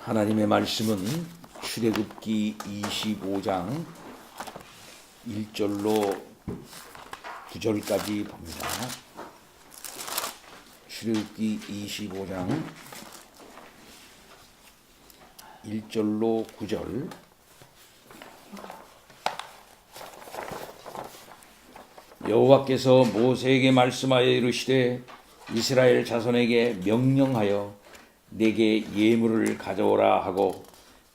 하나님의 말씀은 출애굽기 25장 1절로 9절까지 봅니다. 출애굽기 25장 1절로 9절. 여호와께서 모세에게 말씀하여 이르시되 이스라엘 자손에게 명령하여 내게 예물을 가져오라 하고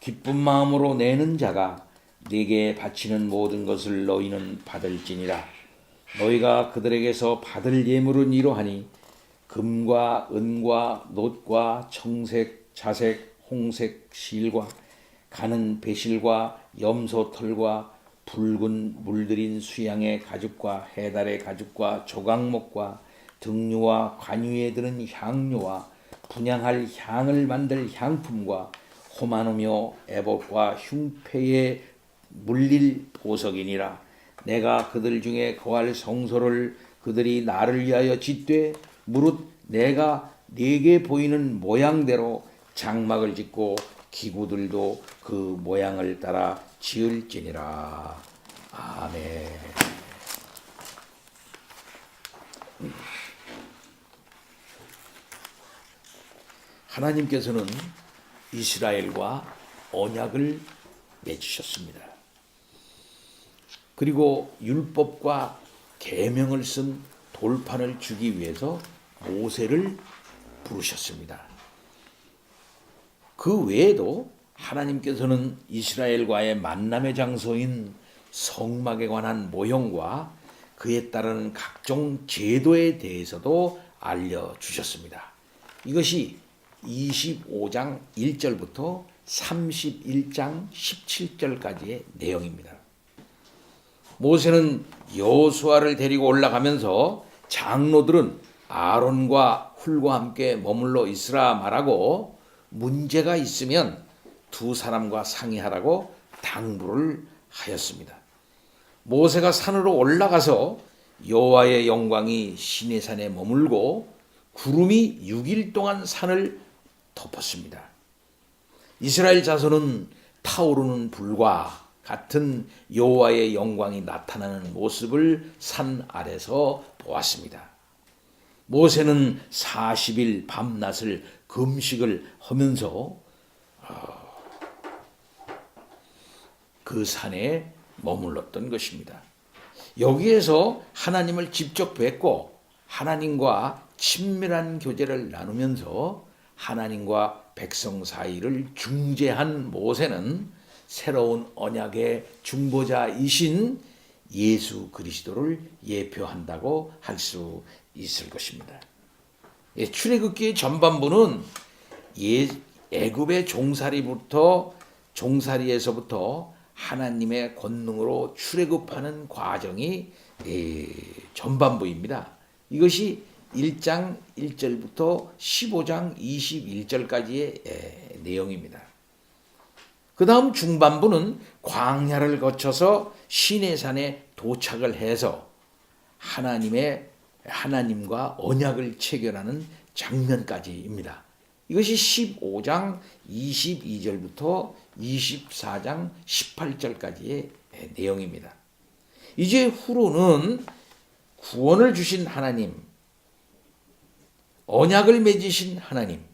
기쁜 마음으로 내는 자가 내게 바치는 모든 것을 너희는 받을지니라. 너희가 그들에게서 받을 예물은 이러하니 금과 은과 놋과 청색, 자색, 홍색 실과 가는 배실과 염소 털과 붉은 물들인 수양의 가죽과 해달의 가죽과 조각목과 등류와 관유에 드는 향료와 분향할 향을 만들 향품과 호마노며 에봇과 흉패에 물릴 보석이니라. 내가 그들 중에 거할 성소를 그들이 나를 위하여 짓되 무릇 내가 네게 보이는 모양대로 장막을 짓고 기구들도 그 모양을 따라 지을지니라. 아멘. 하나님께서는 이스라엘과 언약을 맺으셨습니다. 그리고 율법과 계명을 쓴 돌판을 주기 위해서 모세를 부르셨습니다. 그 외에도 하나님께서는 이스라엘과의 만남의 장소인 성막에 관한 모형과 그에 따르는 각종 제도에 대해서도 알려주셨습니다. 이것이 25장 1절부터 31장 17절까지의 내용입니다. 모세는 여호수아를 데리고 올라가면서 장로들은 아론과 훌과 함께 머물러 있으라 말하고 문제가 있으면 두 사람과 상의하라고 당부를 하였습니다. 모세가 산으로 올라가서 여호와의 영광이 시내산에 머물고 구름이 6일 동안 산을 덮었습니다. 이스라엘 자손은 타오르는 불과 같은 여호와의 영광이 나타나는 모습을 산 아래서 보았습니다. 모세는 40일 밤낮을 금식을 하면서 그 산에 머물렀던 것입니다. 여기에서 하나님을 직접 뵙고 하나님과 친밀한 교제를 나누면서 하나님과 백성 사이를 중재한 모세는 새로운 언약의 중보자이신 예수 그리스도를 예표한다고 할 수 있을 것입니다. 출애굽기의 전반부는 애굽의 종살이에서부터 하나님의 권능으로 출애굽하는 과정이 전반부입니다. 이것이 1장 1절부터 15장 21절까지의 내용입니다. 그 다음 중반부는 광야를 거쳐서 시내산에 도착을 해서 하나님과 언약을 체결하는 장면까지입니다. 이것이 15장 22절부터 24장 18절까지의 내용입니다. 이제 후로는 구원을 주신 하나님, 언약을 맺으신 하나님,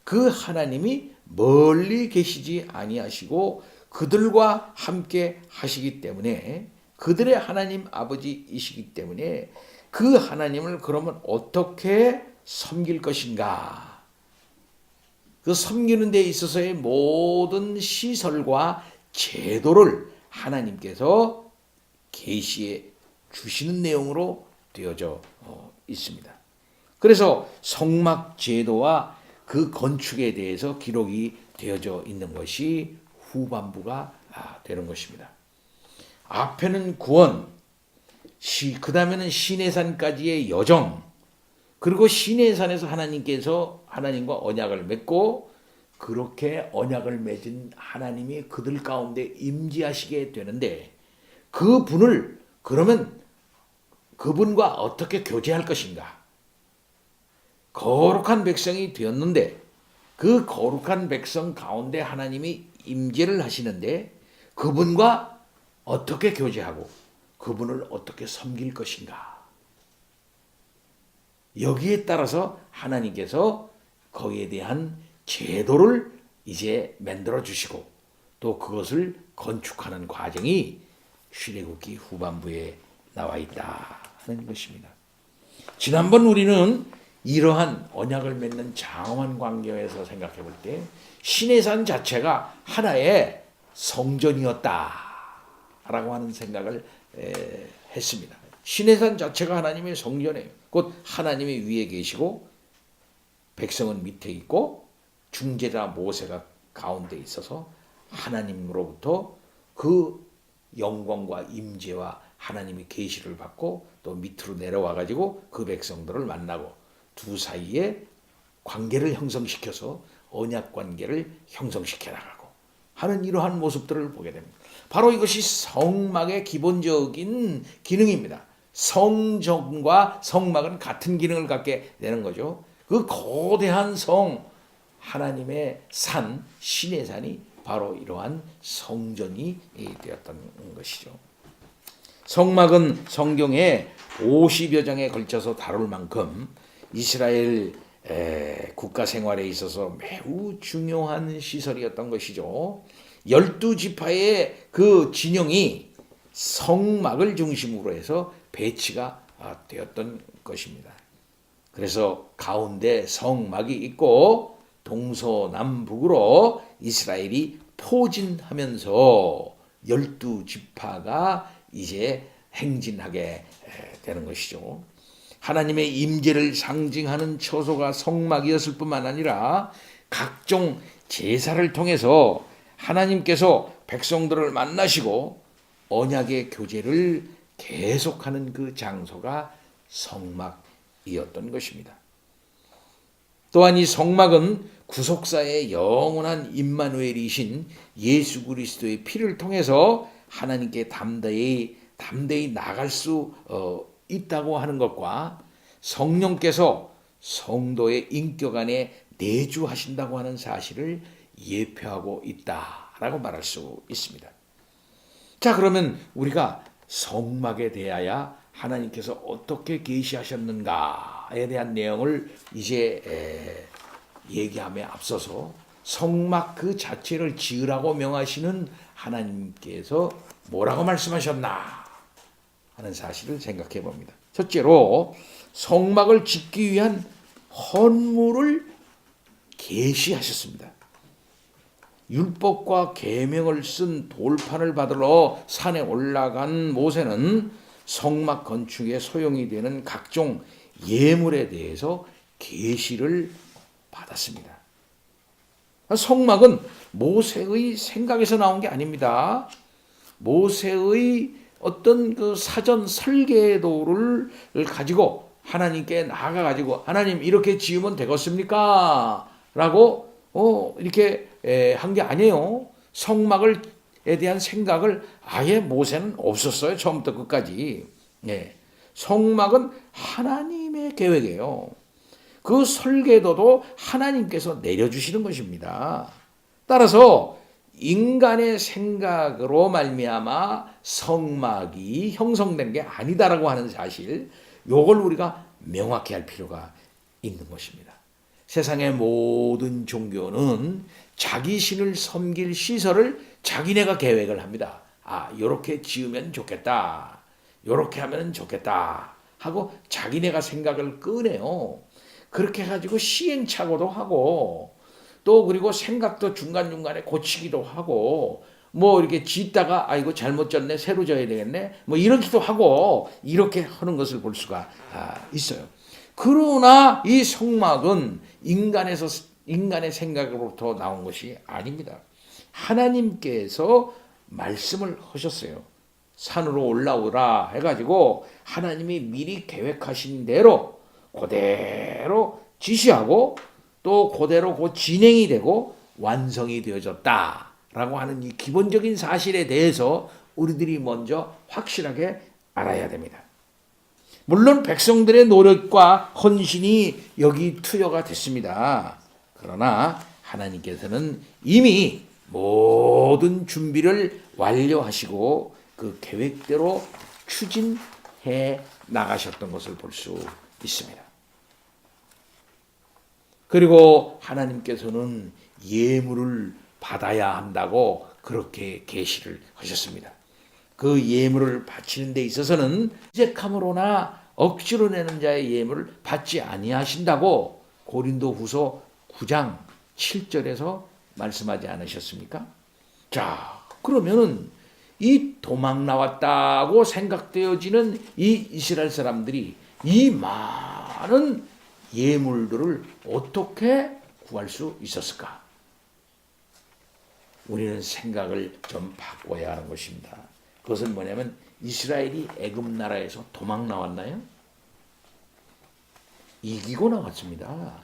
그 하나님이 멀리 계시지 아니하시고 그들과 함께 하시기 때문에 그들의 하나님 아버지이시기 때문에 그 하나님을 그러면 어떻게 섬길 것인가? 그 섬기는 데 있어서의 모든 시설과 제도를 하나님께서 계시해 주시는 내용으로 되어져 있습니다. 그래서 성막 제도와 그 건축에 대해서 기록이 되어져 있는 것이 후반부가 되는 것입니다. 앞에는 구원, 그 다음에는 시내산까지의 여정, 그리고 시내산에서 하나님께서 하나님과 언약을 맺고 그렇게 언약을 맺은 하나님이 그들 가운데 임재하시게 되는데 그분을 그러면 그분과 어떻게 교제할 것인가? 거룩한 백성이 되었는데 그 거룩한 백성 가운데 하나님이 임재를 하시는데 그분과 어떻게 교제하고 그분을 어떻게 섬길 것인가. 여기에 따라서 하나님께서 거기에 대한 제도를 이제 만들어 주시고 또 그것을 건축하는 과정이 출애굽기 후반부에 나와 있다는 것입니다. 지난번 우리는 이러한 언약을 맺는 장엄한 광경에서 생각해 볼 때 시내산 자체가 하나의 성전이었다라고 하는 생각을 했습니다. 시내산 자체가 하나님의 성전이에요. 곧 하나님이 위에 계시고 백성은 밑에 있고 중재자 모세가 가운데 있어서 하나님으로부터 그 영광과 임재와 하나님의 계시를 받고 또 밑으로 내려와 가지고 그 백성들을 만나고 두 사이에 관계를 형성시켜서 언약 관계를 형성시켜 나가고 하는 이러한 모습들을 보게 됩니다. 바로 이것이 성막의 기본적인 기능입니다. 성전과 성막은 같은 기능을 갖게 되는 거죠. 그 거대한 성 하나님의 산 시내산이 바로 이러한 성전이 되었던 것이죠. 성막은 성경에 50여 장에 걸쳐서 다룰 만큼 이스라엘 국가 생활에 있어서 매우 중요한 시설이었던 것이죠. 12지파의 그 진영이 성막을 중심으로 해서 배치가 되었던 것입니다. 그래서 가운데 성막이 있고 동서남북으로 이스라엘이 포진하면서 12지파가 이제 행진하게 되는 것이죠. 하나님의 임재를 상징하는 처소가 성막이었을 뿐만 아니라 각종 제사를 통해서 하나님께서 백성들을 만나시고 언약의 교제를 계속하는 그 장소가 성막이었던 것입니다. 또한 이 성막은 구속사의 영원한 임마누엘이신 예수 그리스도의 피를 통해서 하나님께 담대히 나갈 수 있다고 하는 것과 성령께서 성도의 인격 안에 내주하신다고 하는 사실을 예표하고 있다라고 말할 수 있습니다. 자, 그러면 우리가 성막에 대하여 하나님께서 어떻게 계시하셨는가에 대한 내용을 이제 얘기함에 앞서서 성막 그 자체를 지으라고 명하시는 하나님께서 뭐라고 말씀하셨나 하는 사실을 생각해 봅니다. 첫째로 성막을 짓기 위한 헌물을 계시하셨습니다. 율법과 계명을 쓴 돌판을 받으러 산에 올라간 모세는 성막 건축에 소용이 되는 각종 예물에 대해서 계시를 받았습니다. 성막은 모세의 생각에서 나온 게 아닙니다. 모세의 어떤 그 사전 설계도를 가지고 하나님께 나아가 가지고 하나님 이렇게 지으면 되겠습니까? 라고 이렇게 한 게 아니에요. 성막에 대한 생각을 아예 모세는 없었어요. 처음부터 끝까지. 성막은 하나님의 계획이에요. 그 설계도도 하나님께서 내려주시는 것입니다. 따라서 인간의 생각으로 말미암아 성막이 형성된 게 아니다라고 하는 사실, 이걸 우리가 명확히 할 필요가 있는 것입니다. 세상의 모든 종교는 자기 신을 섬길 시설을 자기네가 계획을 합니다. 요렇게 지으면 좋겠다. 요렇게 하면 좋겠다. 하고 자기네가 생각을 꺼내요. 그렇게 해가지고 시행착오도 하고 또 그리고 생각도 중간중간에 고치기도 하고 뭐 이렇게 짓다가 이거 잘못 졌네 새로 져야 되겠네 뭐 이러기도 하고 이렇게 하는 것을 볼 수가 있어요. 그러나 이 성막은 인간의 생각으로부터 나온 것이 아닙니다. 하나님께서 말씀을 하셨어요. 산으로 올라오라 해가지고 하나님이 미리 계획하신 대로 그대로 지시하고 또 그대로 진행이 되고 완성이 되어졌다라고 하는 이 기본적인 사실에 대해서 우리들이 먼저 확실하게 알아야 됩니다. 물론 백성들의 노력과 헌신이 여기 투여가 됐습니다. 그러나 하나님께서는 이미 모든 준비를 완료하시고 그 계획대로 추진해 나가셨던 것을 볼 수 있습니다. 그리고 하나님께서는 예물을 받아야 한다고 그렇게 계시를 하셨습니다. 그 예물을 바치는 데 있어서는 이제함으로나 억지로 내는 자의 예물을 받지 아니하신다고 고린도후서 9장 7절에서 말씀하지 않으셨습니까? 자, 그러면은 이 도망 나왔다고 생각되어지는 이 이스라엘 사람들이 이 많은 예물들을 어떻게 구할 수 있었을까? 우리는 생각을 좀 바꿔야 하는 것입니다. 그것은 뭐냐면 이스라엘이 애굽 나라에서 도망 나왔나요? 이기고 나왔습니다.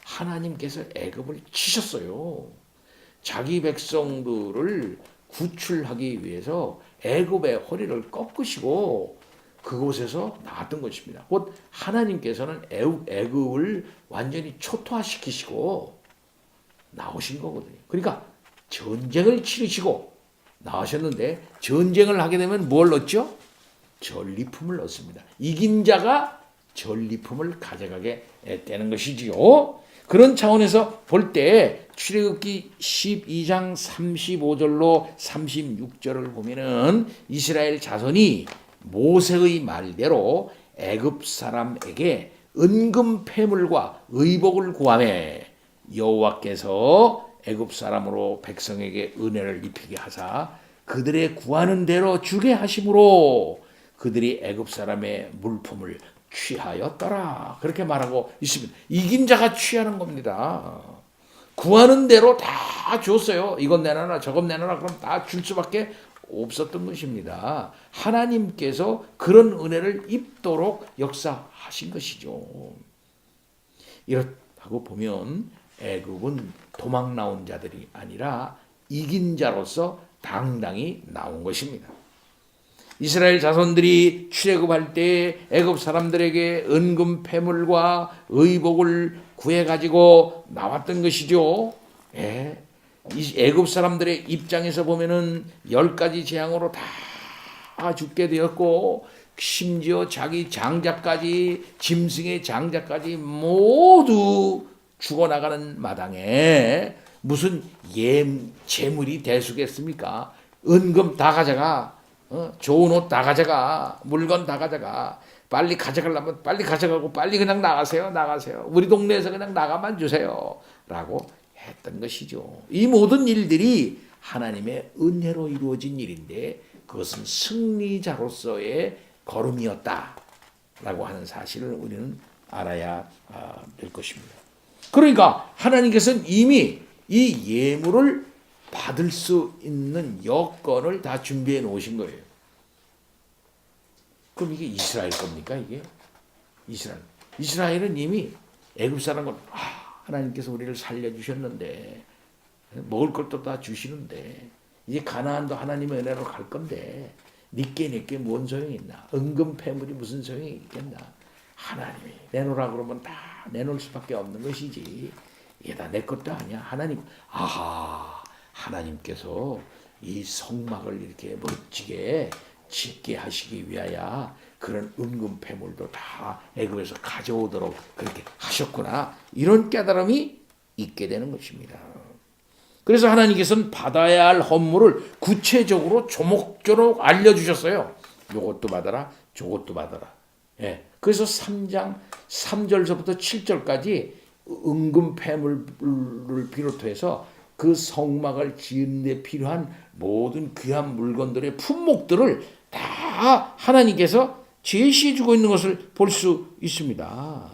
하나님께서 애굽을 치셨어요. 자기 백성들을 구출하기 위해서 애굽의 허리를 꺾으시고 그곳에서 나왔던 것입니다. 곧 하나님께서는 애굽을 완전히 초토화시키시고 나오신 거거든요. 그러니까 전쟁을 치르시고 나오셨는데 전쟁을 하게 되면 뭘 얻죠? 전리품을 얻습니다. 이긴 자가 전리품을 가져가게 되는 것이지요. 그런 차원에서 볼 때 출애굽기 12장 35절로 36절을 보면은 이스라엘 자손이 모세의 말대로 애굽 사람에게 은금 패물과 의복을 구하매 여호와께서 애굽 사람으로 백성에게 은혜를 입히게 하사 그들의 구하는 대로 주게 하심으로 그들이 애굽 사람의 물품을 취하였더라. 그렇게 말하고 있습니다. 이긴 자가 취하는 겁니다. 구하는 대로 다 줬어요. 이건 내놔라 저건 내놔라 그럼 다 줄 수밖에 없었던 것입니다. 하나님께서 그런 은혜를 입도록 역사하신 것이죠. 이렇다고 보면 애굽은 도망 나온 자들이 아니라 이긴 자로서 당당히 나온 것입니다. 이스라엘 자손들이 출애굽할 때 애굽 사람들에게 은금 패물과 의복을 구해 가지고 나왔던 것이죠. 예. 이 애굽 사람들의 입장에서 보면은 10가지 재앙으로 다 죽게 되었고 심지어 자기 장자까지 짐승의 장자까지 모두 죽어나가는 마당에 무슨 재물이 대수겠습니까? 은금 다 가져가, 좋은 옷 다 가져가, 물건 다 가져가. 빨리 가져가려면 빨리 가져가고 빨리 그냥 나가세요. 우리 동네에서 그냥 나가만 주세요. 라고 했던 것이죠. 이 모든 일들이 하나님의 은혜로 이루어진 일인데 그것은 승리자로서의 걸음이었다라고 하는 사실을 우리는 알아야 될 것입니다. 그러니까 하나님께서는 이미 이 예물을 받을 수 있는 여건을 다 준비해 놓으신 거예요. 그럼 이게 이스라엘 겁니까? 이게 이스라엘은 이미 애굽 사람은 하나님께서 우리를 살려주셨는데 먹을 것도 다 주시는데 이제 가나안도 하나님의 은혜로 갈 건데 내게 뭔 소용이 있나? 은금 패물이 무슨 소용이 있겠나? 하나님이 내놓으라 그러면 다 내놓을 수밖에 없는 것이지. 이게 다 내 것도 아니야. 하나님께서 이 성막을 이렇게 멋지게 짓게 하시기 위하여 그런 은금 패물도 다 애굽에서 가져오도록 그렇게 하셨구나. 이런 깨달음이 있게 되는 것입니다. 그래서 하나님께서는 받아야 할 헌물을 구체적으로 조목조목 알려주셨어요. 요것도 받아라, 저것도 받아라. 예. 그래서 3장 3절서부터 7절까지 은금 패물을 비롯해서 그 성막을 지은 데 필요한 모든 귀한 물건들의 품목들을 다 하나님께서 제시해 주고 있는 것을 볼 수 있습니다.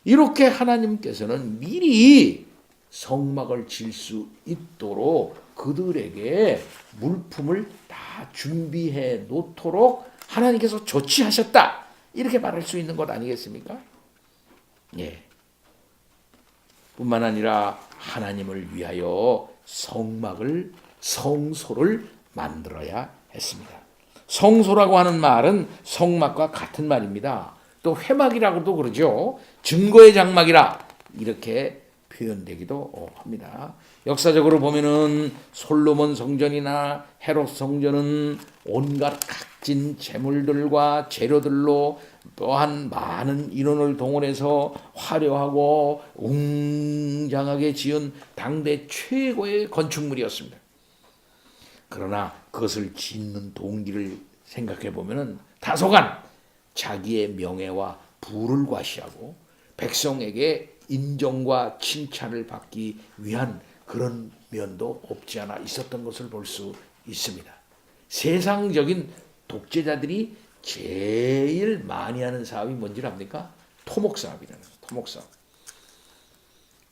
이렇게 하나님께서는 미리 성막을 질 수 있도록 그들에게 물품을 다 준비해 놓도록 하나님께서 조치하셨다. 이렇게 말할 수 있는 것 아니겠습니까? 예. 뿐만 아니라 하나님을 위하여 성소를 만들어야 했습니다. 성소라고 하는 말은 성막과 같은 말입니다. 또 회막이라고도 그러죠. 증거의 장막이라 이렇게 표현되기도 합니다. 역사적으로 보면은 솔로몬 성전이나 헤롯 성전은 온갖 각진 재물들과 재료들로 또한 많은 인원을 동원해서 화려하고 웅장하게 지은 당대 최고의 건축물이었습니다. 그러나 그것을 짓는 동기를 생각해 보면은 다소간 자기의 명예와 부를 과시하고 백성에게 인정과 칭찬을 받기 위한 그런 면도 없지 않아 있었던 것을 볼 수 있습니다. 세상적인 독재자들이 제일 많이 하는 사업이 뭔지 압니까? 토목사업이라는 거예요. 토목사업.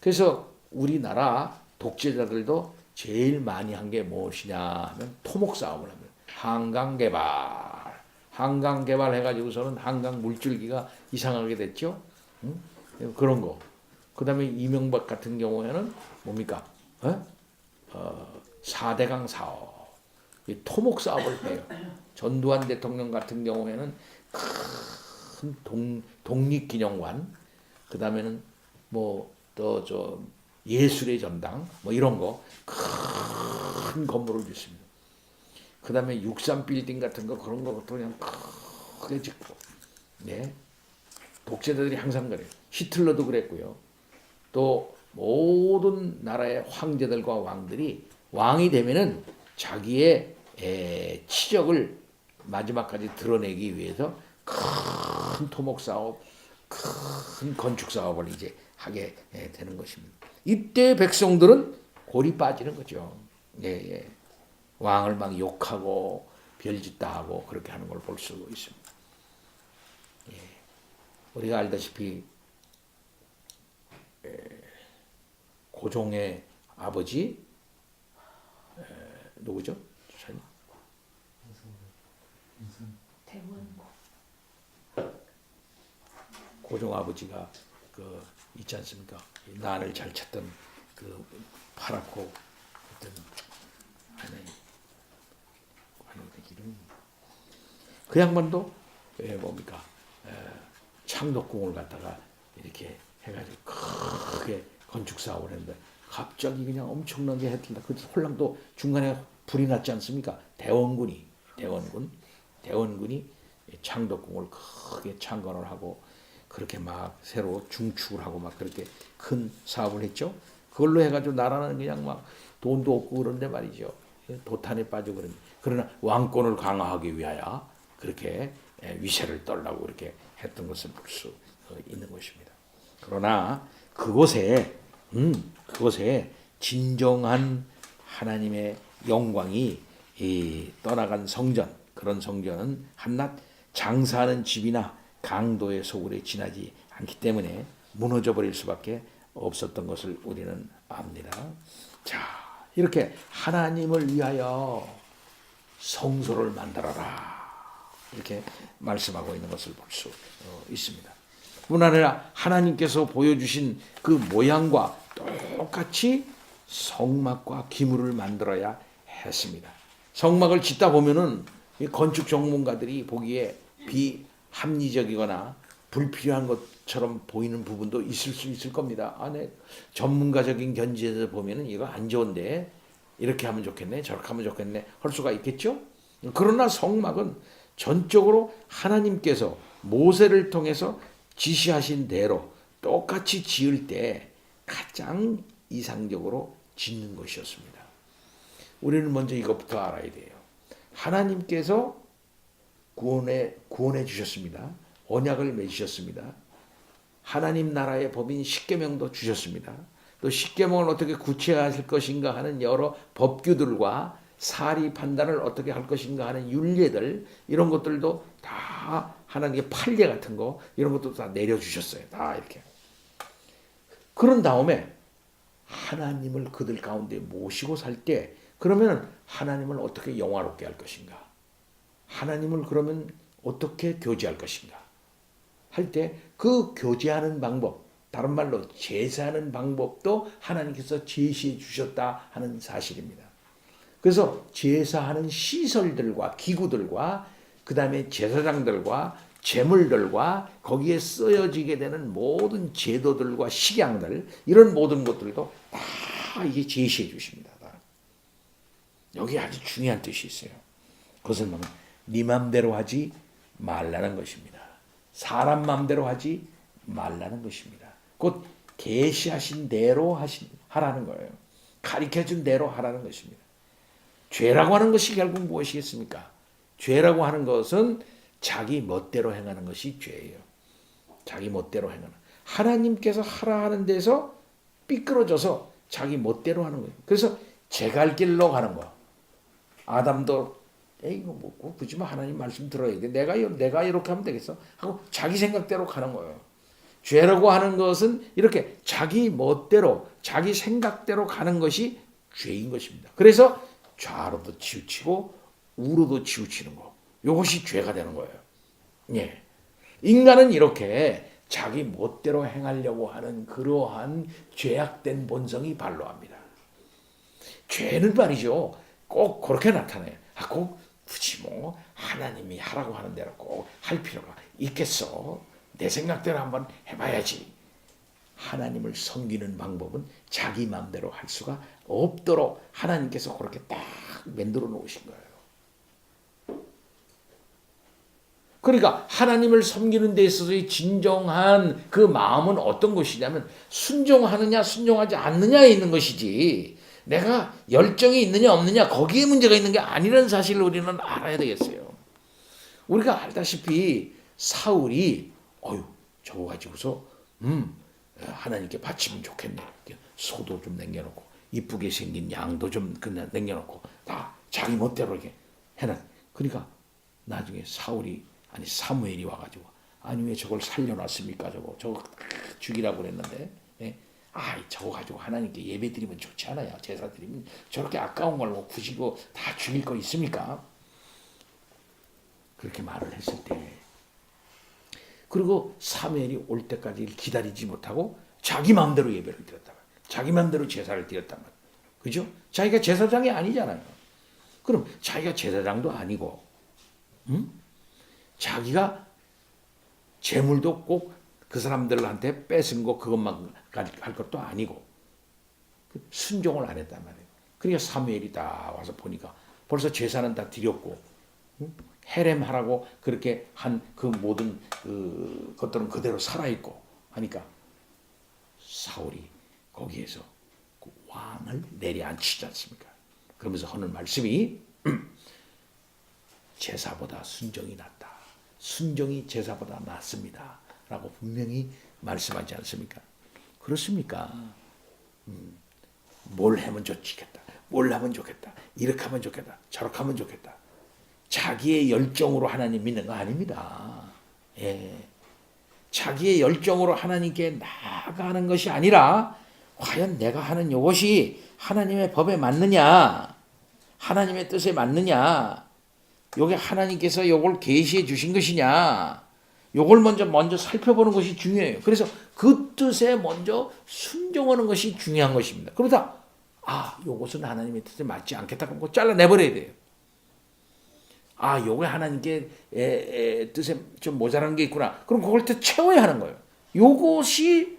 그래서 우리나라 독재자들도 제일 많이 한 게 무엇이냐 하면 토목사업을 합니다. 한강 개발해가지고서는 한강 물줄기가 이상하게 됐죠. 응? 그런 거. 그 다음에 이명박 같은 경우에는 뭡니까? 4대강 사업. 토목 사업을 해요. 전두환 대통령 같은 경우에는 큰 독립기념관, 그 다음에는 뭐 또 저 예술의 전당, 뭐 이런 거 큰 건물을 짓습니다. 그 다음에 63 빌딩 같은 거 그런 것도 그냥 크게 짓고, 네. 독재자들이 항상 그래요. 히틀러도 그랬고요. 또 모든 나라의 황제들과 왕들이 왕이 되면은 자기의 치적을 마지막까지 드러내기 위해서 큰 토목 사업, 큰 건축 사업을 이제 하게 되는 것입니다. 이때 백성들은 골이 빠지는 거죠. 예, 예. 왕을 막 욕하고 별짓다 하고 그렇게 하는 걸 볼 수 있습니다. 예. 우리가 알다시피 고종의 아버지 누구죠? 고종 아버지가 그 있지 않습니까? 난을 잘 쳤던 그 파랗고 어떤 그 양반도 뭡니까? 창덕궁을 갖다가 이렇게 해가지고 크게 건축 사업을 했는데 갑자기 그냥 엄청나게 했던다. 그 홀랑도 중간에 불이 났지 않습니까? 대원군이 창덕궁을 크게 창건을 하고 그렇게 막 새로 중축을 하고 막 그렇게 큰 사업을 했죠. 그걸로 해가지고 나라는 그냥 막 돈도 없고 그런데 말이죠. 도탄에 빠지고 그런데 그러나 왕권을 강화하기 위하여 그렇게 위세를 떨라고 그렇게 했던 것을 볼 수 있는 것입니다. 그러나 그곳에 진정한 하나님의 영광이 떠나간 성전, 그런 성전은 한낱 장사하는 집이나 강도의 소굴에 지나지 않기 때문에 무너져 버릴 수밖에 없었던 것을 우리는 압니다. 자, 이렇게 하나님을 위하여 성소를 만들어라 이렇게 말씀하고 있는 것을 볼 수 있습니다. 뿐 아니라 하나님께서 보여주신 그 모양과 똑같이 성막과 기물을 만들어야 했습니다. 성막을 짓다 보면은 건축 전문가들이 보기에 비합리적이거나 불필요한 것처럼 보이는 부분도 있을 수 있을 겁니다. 네. 전문가적인 견지에서 보면은 이거 안 좋은데 이렇게 하면 좋겠네, 저렇게 하면 좋겠네 할 수가 있겠죠. 그러나 성막은 전적으로 하나님께서 모세를 통해서 지시하신 대로 똑같이 지을 때 가장 이상적으로 짓는 것이었습니다. 우리는 먼저 이것부터 알아야 돼요. 하나님께서 구원해 주셨습니다. 언약을 맺으셨습니다. 하나님 나라의 법인 십계명도 주셨습니다. 또 십계명을 어떻게 구체화하실 것인가 하는 여러 법규들과 사리 판단을 어떻게 할 것인가 하는 율례들 이런 것들도 다 하나님의 판례 같은 거 이런 것도 다 내려주셨어요. 다 이렇게. 그런 다음에 하나님을 그들 가운데 모시고 살 때 그러면 하나님을 어떻게 영화롭게 할 것인가? 하나님을 그러면 어떻게 교제할 것인가? 할 때 그 교제하는 방법, 다른 말로 제사하는 방법도 하나님께서 제시해 주셨다 하는 사실입니다. 그래서 제사하는 시설들과 기구들과 그 다음에 제사장들과 재물들과 거기에 쓰여지게 되는 모든 제도들과 식양들 이런 모든 것들도 다 이게 제시해 주십니다. 여기 아주 중요한 뜻이 있어요. 그것은 뭐냐? 네 맘대로 하지 말라는 것입니다. 사람 맘대로 하지 말라는 것입니다. 곧 계시하신 대로 하라는 거예요. 가르쳐준 대로 하라는 것입니다. 죄라고 하는 것이 결국 무엇이겠습니까? 죄라고 하는 것은 자기 멋대로 행하는 것이 죄예요. 자기 멋대로 행하는. 하나님께서 하라 하는 데서 삐뚤어져서 자기 멋대로 하는 거예요. 그래서 제 갈 길로 가는 거. 아담도 이거 뭐 굳이 뭐 하나님 말씀 들어야 돼. 내가 이렇게 하면 되겠어. 하고 자기 생각대로 가는 거예요. 죄라고 하는 것은 이렇게 자기 멋대로 자기 생각대로 가는 것이 죄인 것입니다. 그래서 좌로도 치우치고 우로도 치우치는 거. 이것이 죄가 되는 거예요. 예. 인간은 이렇게 자기 멋대로 행하려고 하는 그러한 죄악된 본성이 발로합니다. 죄는 말이죠. 꼭 그렇게 나타나요. 꼭 굳이 뭐 하나님이 하라고 하는 대로 꼭 할 필요가 있겠어. 내 생각대로 한번 해봐야지. 하나님을 섬기는 방법은 자기 마음대로 할 수가 없도록 하나님께서 그렇게 딱 만들어 놓으신 거예요. 그러니까 하나님을 섬기는 데 있어서의 진정한 그 마음은 어떤 것이냐면 순종하느냐 순종하지 않느냐에 있는 것이지 내가 열정이 있느냐 없느냐 거기에 문제가 있는 게 아니라는 사실을 우리는 알아야 되겠어요. 우리가 알다시피 사울이 저거 가지고서 하나님께 바치면 좋겠네. 소도 좀 남겨놓고 이쁘게 생긴 양도 좀 그냥 남겨놓고 다 자기 멋대로 이렇게 해놔. 그러니까 나중에 사무엘이 와가지고 아니 왜 저걸 살려놨습니까? 저거 죽이라고 그랬는데 저거 가지고 하나님께 예배 드리면 좋지 않아요? 제사 드리면 저렇게 아까운 걸로 굳이 다 죽일 거 있습니까? 그렇게 말을 했을 때 그리고 사무엘이 올 때까지 기다리지 못하고 자기 마음대로 예배를 드렸단 말이에요. 자기 마음대로 제사를 드렸단 말이에요. 그죠? 자기가 제사장이 아니잖아요. 그럼 자기가 제사장도 아니고 자기가 재물도 꼭 그 사람들한테 뺏은 거 그것만 할 것도 아니고 순종을 안 했단 말이에요. 그러니까 사무엘이 다 와서 보니까 벌써 제사는 다 드렸고 헤렘하라고 그렇게 한 그 모든 그 것들은 그대로 살아있고 하니까 사울이 거기에서 그 왕을 내려앉히지 않습니까? 그러면서 하는 말씀이 제사보다 순종이 낫다. 순종이 제사보다 낫습니다. 라고 분명히 말씀하지 않습니까? 그렇습니까? 뭘 하면 좋겠다. 뭘 하면 좋겠다. 이렇게 하면 좋겠다. 저렇게 하면 좋겠다. 자기의 열정으로 하나님 믿는 거 아닙니다. 예. 자기의 열정으로 하나님께 나아가는 것이 아니라 과연 내가 하는 이것이 하나님의 법에 맞느냐, 하나님의 뜻에 맞느냐, 요게 하나님께서 요걸 계시해 주신 것이냐, 요걸 먼저 살펴보는 것이 중요해요. 그래서 그 뜻에 먼저 순종하는 것이 중요한 것입니다. 그러다 요것은 하나님의 뜻에 맞지 않겠다 그럼 잘라내버려야 돼요. 요게 하나님께 뜻에 좀 모자란 게 있구나. 그럼 그걸 또 채워야 하는 거예요. 요것이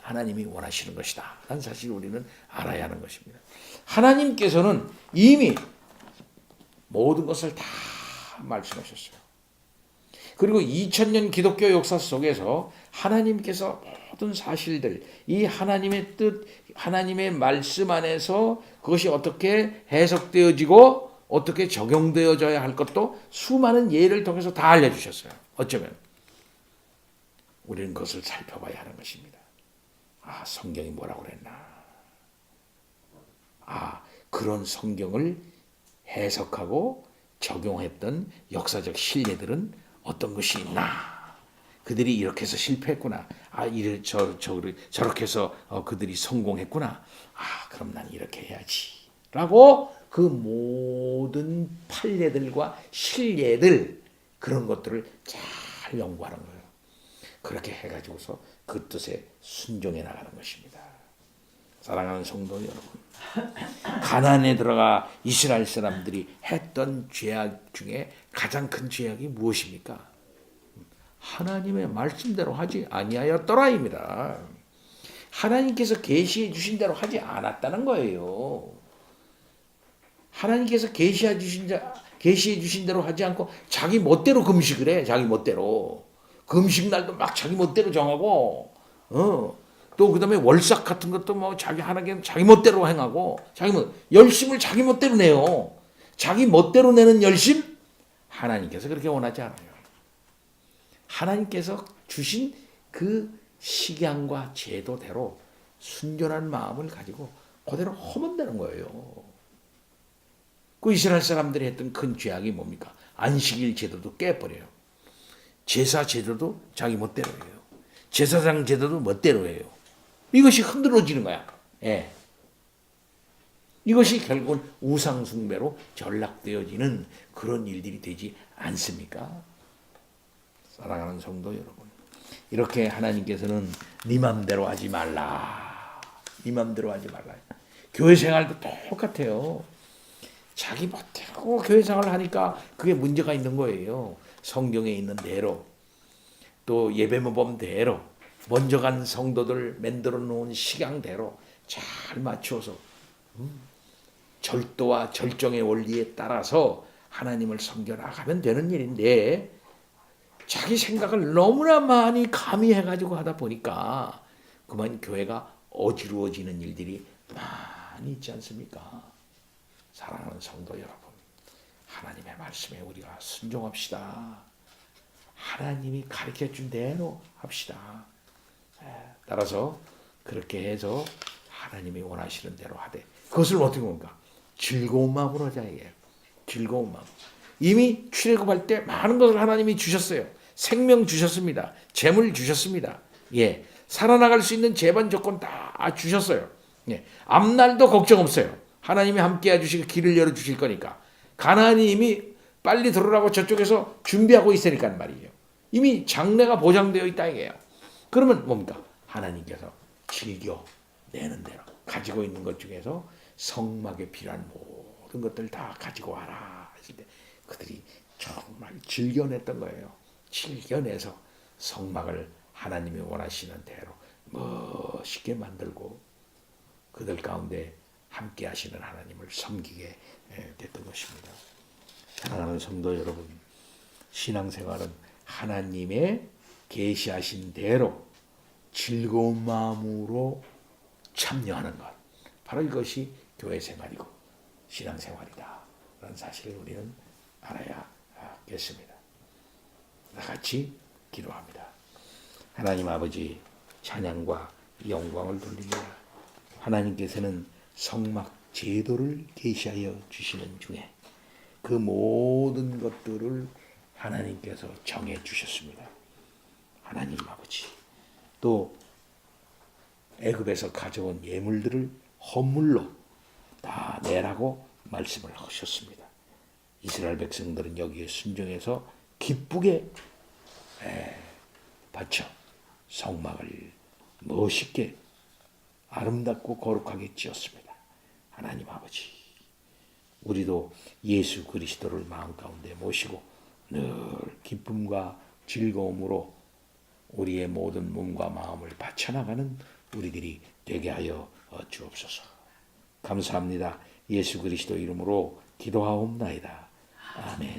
하나님이 원하시는 것이다. 라는 사실을 우리는 알아야 하는 것입니다. 하나님께서는 이미 모든 것을 다 말씀하셨어요. 그리고 2000년 기독교 역사 속에서 하나님께서 모든 사실들, 이 하나님의 뜻, 하나님의 말씀 안에서 그것이 어떻게 해석되어지고 어떻게 적용되어져야 할 것도 수많은 예를 통해서 다 알려주셨어요. 어쩌면 우리는 그것을 살펴봐야 하는 것입니다. 성경이 뭐라고 그랬나? 그런 성경을 해석하고 적용했던 역사적 신뢰들은 어떤 것이 있나? 그들이 이렇게 해서 실패했구나. 저렇게 해서 그들이 성공했구나. 그럼 난 이렇게 해야지. 라고 그 모든 판례들과 신뢰들 그런 것들을 잘 연구하는 거예요. 그렇게 해가지고서 그 뜻에 순종해 나가는 것입니다. 사랑하는 성도 여러분, 가나안에 들어가 이스라엘 사람들이 했던 죄악 중에 가장 큰 죄악이 무엇입니까? 하나님의 말씀대로 하지 아니하였더라입니다. 하나님께서 계시해 주신 대로 하지 않았다는 거예요. 하나님께서 계시해 주신 대로 하지 않고 자기 멋대로 금식을 해. 자기 멋대로. 금식 날도 막 자기 멋대로 정하고, 또 그다음에 월삭 같은 것도 뭐 자기 하나님 자기 멋대로 행하고, 열심을 자기 멋대로 내요. 자기 멋대로 내는 열심 하나님께서 그렇게 원하지 않아요. 하나님께서 주신 그 식양과 제도대로 순전한 마음을 가지고 그대로 하면 되는 거예요. 그 이스라엘 사람들이 했던 큰 죄악이 뭡니까? 안식일 제도도 깨버려요. 제사 제도도 자기 멋대로 해요. 제사장 제도도 멋대로 해요. 이것이 흔들어지는 거야. 예. 이것이 결국은 우상 숭배로 전락되어지는 그런 일들이 되지 않습니까? 사랑하는 성도 여러분, 이렇게 하나님께서는 네 맘대로 하지 말라. 네 맘대로 하지 말라. 교회 생활도 똑같아요. 자기 멋대로 교회 생활을 하니까 그게 문제가 있는 거예요. 성경에 있는 대로, 또 예배모범대로, 먼저 간 성도들 만들어 놓은 식양대로 잘 맞춰서 절도와 절정의 원리에 따라서 하나님을 섬겨 나가면 되는 일인데, 자기 생각을 너무나 많이 가미해가지고 하다 보니까 그만 교회가 어지러워지는 일들이 많이 있지 않습니까? 사랑하는 성도 여러분, 하나님의 말씀에 우리가 순종합시다. 하나님이 가르쳐준 대로 합시다. 따라서 그렇게 해서 하나님이 원하시는 대로 하되, 그것을 어떻게 봅니까? 즐거운 마음으로 하자 이게. 즐거운 마음. 이미 출애굽할 때 많은 것을 하나님이 주셨어요. 생명 주셨습니다. 재물 주셨습니다. 예, 살아나갈 수 있는 재반 조건 다 주셨어요. 예, 앞날도 걱정 없어요. 하나님이 함께 해주시고 길을 열어주실 거니까. 가나안이 이미 빨리 들어오라고 저쪽에서 준비하고 있으니까 말이에요. 이미 장래가 보장되어 있다 이게요. 그러면 뭡니까? 하나님께서 즐겨내는 대로 가지고 있는 것 중에서 성막에 필요한 모든 것들 다 가지고 와라 했을 때 그들이 정말 즐겨냈던 거예요. 즐겨내서 성막을 하나님이 원하시는 대로 멋있게 만들고 그들 가운데 함께 하시는 하나님을 섬기게 됐던 것입니다. 사랑하는 성도 여러분, 신앙생활은 하나님의 계시하신 대로 즐거운 마음으로 참여하는 것, 바로 이것이 교회 생활이고 신앙생활이다 라는 사실을 우리는 알아야겠습니다. 다 같이 기도합니다. 하나님 아버지, 찬양과 영광을 돌립니다. 하나님께서는 성막 제도를 계시하여 주시는 중에 그 모든 것들을 하나님께서 정해 주셨습니다. 하나님 아버지, 또 애굽에서 가져온 예물들을 헌물로 다 내라고 말씀을 하셨습니다. 이스라엘 백성들은 여기에 순종해서 기쁘게 바쳐 성막을 멋있게 아름답고 거룩하게 지었습니다. 하나님 아버지, 우리도 예수 그리스도를 마음 가운데 모시고 늘 기쁨과 즐거움으로 우리의 모든 몸과 마음을 바쳐나가는 우리들이 되게 하여 주옵소서. 감사합니다. 예수 그리스도 이름으로 기도하옵나이다. 아멘.